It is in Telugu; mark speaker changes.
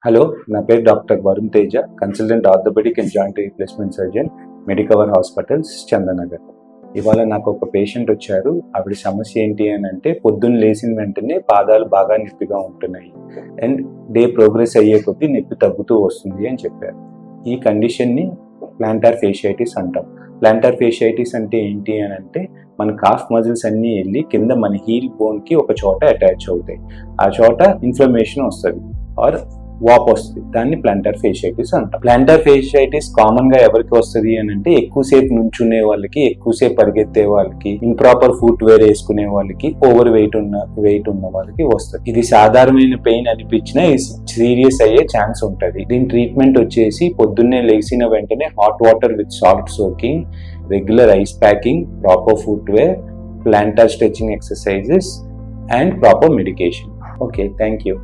Speaker 1: హలో, నా పేరు doctor Varun Teja, consultant orthopaedic and joint replacement surgeon, Medicover hospitals, Chandanagar. ఇవాళ నాకు ఒక పేషెంట్ వచ్చారు. ఆవిడ సమస్య ఏంటి అని అంటే, పొద్దున్న లేచిన వెంటనే పాదాలు బాగా నొప్పిగా ఉంటున్నాయి అండ్ డే ప్రోగ్రెస్ అయ్యే కొద్దీ నొప్పి తగ్గుతూ వస్తుంది అని చెప్పారు. ఈ కండిషన్ని ప్లాంటార్ ఫేషియైటిస్ అంటాం. ప్లాంటార్ ఫేషియైటిస్ అంటే ఏంటి అని అంటే, మన కాఫ్ మజిల్స్ అన్నీ వెళ్ళి కింద మన హీల్ బోన్కి ఒక చోట అటాచ్ అవుతాయి. ఆ చోట ఇన్ఫ్లమేషన్ వస్తుంది ఆర్ వాప్ వస్తుంది. దాన్ని ప్లాంటార్ ఫేషియైటిస్ అంటాం. ప్లాంటార్ ఫేషియైటిస్ కామన్ గా ఎవరికి వస్తుంది అని అంటే, ఎక్కువసేపు నుంచునే వాళ్ళకి, ఎక్కువసేపు పరిగెత్తే వాళ్ళకి, ఇంప్రాపర్ ఫుట్ వేర్ వేసుకునే వాళ్ళకి, ఓవర్ వెయిట్ ఉన్న వాళ్ళకి వస్తుంది. ఇది సాధారణమైన పెయిన్ అనిపించినా సీరియస్ అయ్యే ఛాన్స్ ఉంటుంది. దీని ట్రీట్మెంట్ వచ్చేసి పొద్దున్నే లేచిన వెంటనే hot water with salt soaking, regular ice packing, proper footwear, plantar stretching exercises and proper medication. Okay, thank you.